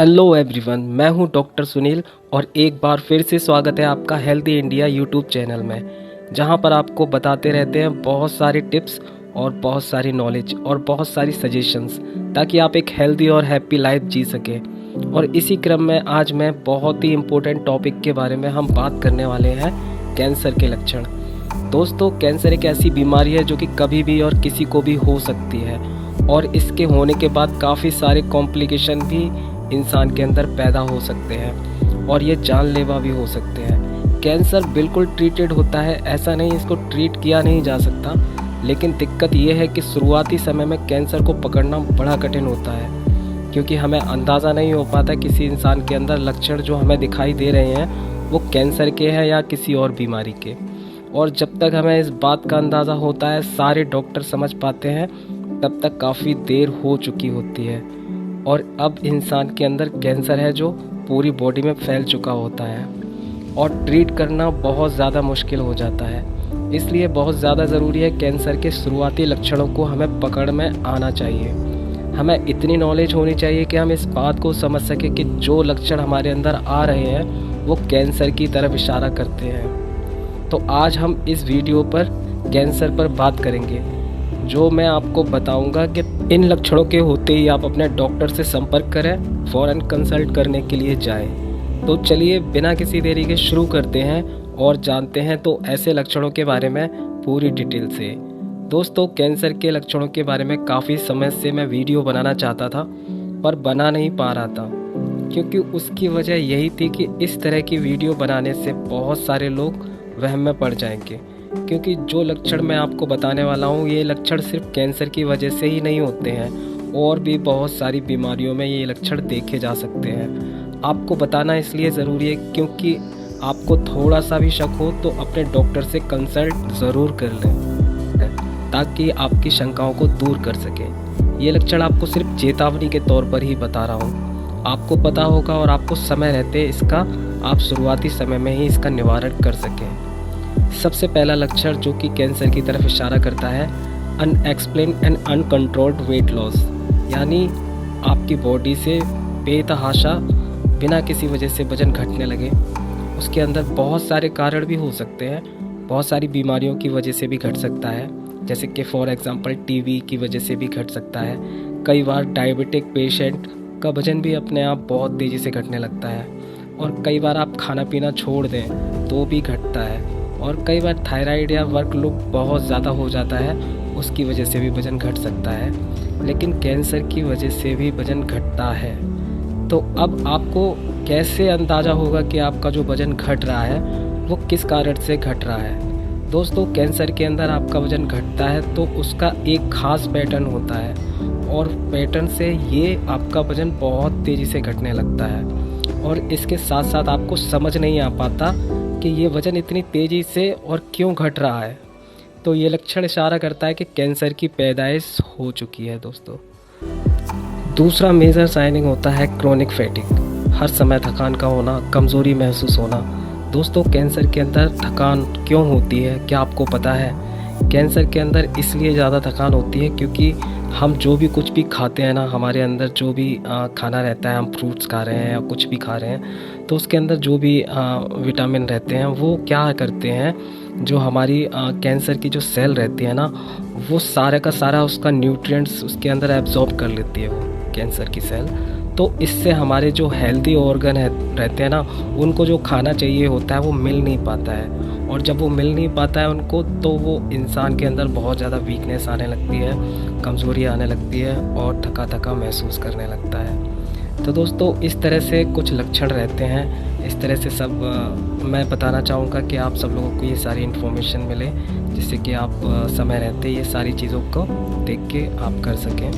Hello everyone, मैं हूं doctor Sunil और एक बार फिर से स्वागत है आपका हेल्दी इंडिया यूट्यूब चैनल में, जहां पर आपको बताते रहते हैं बहुत सारी टिप्स और बहुत सारी नॉलेज और बहुत सारी सजेशंस, ताकि आप एक हेल्दी और हैप्पी लाइफ जी सकें। और इसी क्रम में आज मैं बहुत ही इम्पोर्टेंट टॉपिक के बारे में हम बात करने वाले हैं, कैंसर के लक्षण। दोस्तों, कैंसर एक ऐसी बीमारी है जो कि कभी भी और किसी को भी हो सकती है और इसके होने के बाद काफ़ी सारे कॉम्प्लिकेशन भी इंसान के अंदर पैदा हो सकते हैं और ये जानलेवा भी हो सकते हैं। कैंसर बिल्कुल ट्रीटेड होता है, ऐसा नहीं इसको ट्रीट किया नहीं जा सकता, लेकिन दिक्कत ये है कि शुरुआती समय में कैंसर को पकड़ना बड़ा कठिन होता है, क्योंकि हमें अंदाज़ा नहीं हो पाता किसी इंसान के अंदर लक्षण जो हमें दिखाई दे रहे हैं वो कैंसर के हैं या किसी और बीमारी के। और जब तक हमें इस बात का अंदाज़ा होता है, सारे डॉक्टर समझ पाते हैं, तब तक काफ़ी देर हो चुकी होती है और अब इंसान के अंदर कैंसर है जो पूरी बॉडी में फैल चुका होता है और ट्रीट करना बहुत ज़्यादा मुश्किल हो जाता है। इसलिए बहुत ज़्यादा ज़रूरी है कैंसर के शुरुआती लक्षणों को हमें पकड़ में आना चाहिए। हमें इतनी नॉलेज होनी चाहिए कि हम इस बात को समझ सकें कि जो लक्षण हमारे अंदर आ रहे हैं वो कैंसर की तरफ इशारा करते हैं। तो आज हम इस वीडियो पर कैंसर पर बात करेंगे, जो मैं आपको बताऊंगा कि इन लक्षणों के होते ही आप अपने डॉक्टर से संपर्क करें, फ़ौरन कंसल्ट करने के लिए जाएं। तो चलिए बिना किसी देरी के शुरू करते हैं और जानते हैं तो ऐसे लक्षणों के बारे में पूरी डिटेल से। दोस्तों, कैंसर के लक्षणों के बारे में काफ़ी समय से मैं वीडियो बनाना चाहता था, पर बना नहीं पा रहा था, क्योंकि उसकी वजह यही थी कि इस तरह की वीडियो बनाने से बहुत सारे लोग वहम में पड़ जाएंगे, क्योंकि जो लक्षण मैं आपको बताने वाला हूँ ये लक्षण सिर्फ कैंसर की वजह से ही नहीं होते हैं, और भी बहुत सारी बीमारियों में ये लक्षण देखे जा सकते हैं। आपको बताना इसलिए ज़रूरी है क्योंकि आपको थोड़ा सा भी शक हो तो अपने डॉक्टर से कंसल्ट ज़रूर कर लें, ताकि आपकी शंकाओं को दूर कर सकें। ये लक्षण आपको सिर्फ चेतावनी के तौर पर ही बता रहा हूँ, आपको पता होगा और आपको समय रहते इसका आप शुरुआती समय में ही इसका निवारण कर सकें। सबसे पहला लक्षण जो कि कैंसर की तरफ इशारा करता है, unexplained and uncontrolled weight loss, यानी आपकी बॉडी से बेतहाशा बिना किसी वजह से वजन घटने लगे। उसके अंदर बहुत सारे कारण भी हो सकते हैं, बहुत सारी बीमारियों की वजह से भी घट सकता है, जैसे कि फॉर एग्जांपल टीबी की वजह से भी घट सकता है। कई बार डायबिटिक पेशेंट का वजन भी अपने आप बहुत तेज़ी से घटने लगता है, और कई बार आप खाना पीना छोड़ दें तो भी घटता है, और कई बार थायराइड या वर्कलोड बहुत ज़्यादा हो जाता है, उसकी वजह से भी वज़न घट सकता है। लेकिन कैंसर की वजह से भी वज़न घटता है। तो अब आपको कैसे अंदाज़ा होगा कि आपका जो वज़न घट रहा है वो किस कारण से घट रहा है। दोस्तों, कैंसर के अंदर आपका वज़न घटता है तो उसका एक ख़ास पैटर्न होता है, और पैटर्न से ये आपका वज़न बहुत तेज़ी से घटने लगता है, और इसके साथ साथ आपको समझ नहीं आ पाता कि ये वज़न इतनी तेज़ी से और क्यों घट रहा है। तो ये लक्षण इशारा करता है कि कैंसर की पैदाइश हो चुकी है। दोस्तों, दूसरा मेजर साइनिंग होता है क्रोनिक फैटिग, हर समय थकान का होना, कमज़ोरी महसूस होना। दोस्तों, कैंसर के अंदर थकान क्यों होती है, क्या आपको पता है? कैंसर के अंदर इसलिए ज़्यादा थकान होती है क्योंकि हम जो भी कुछ भी खाते हैं ना, हमारे अंदर जो भी खाना रहता है, हम फ्रूट्स खा रहे हैं या कुछ भी खा रहे हैं, तो उसके अंदर जो भी विटामिन रहते हैं वो क्या करते हैं, जो हमारी कैंसर की जो सेल रहती है ना, वो सारा का सारा उसका न्यूट्रिएंट्स उसके अंदर एब्जॉर्ब कर लेती है वो कैंसर की सेल। तो इससे हमारे जो हेल्दी ऑर्गन रहते हैं ना, उनको जो खाना चाहिए होता है वो मिल नहीं पाता है, और जब वो मिल नहीं पाता है उनको, तो वो इंसान के अंदर बहुत ज़्यादा वीकनेस आने लगती है, कमज़ोरी आने लगती है और थका थका महसूस करने लगता है। तो दोस्तों, इस तरह से कुछ लक्षण रहते हैं। इस तरह से सब मैं बताना चाहूँगा कि आप सब लोगों को ये सारी इन्फॉर्मेशन मिले, जिससे कि आप समय रहते ये सारी चीज़ों को देख के आप कर सकें।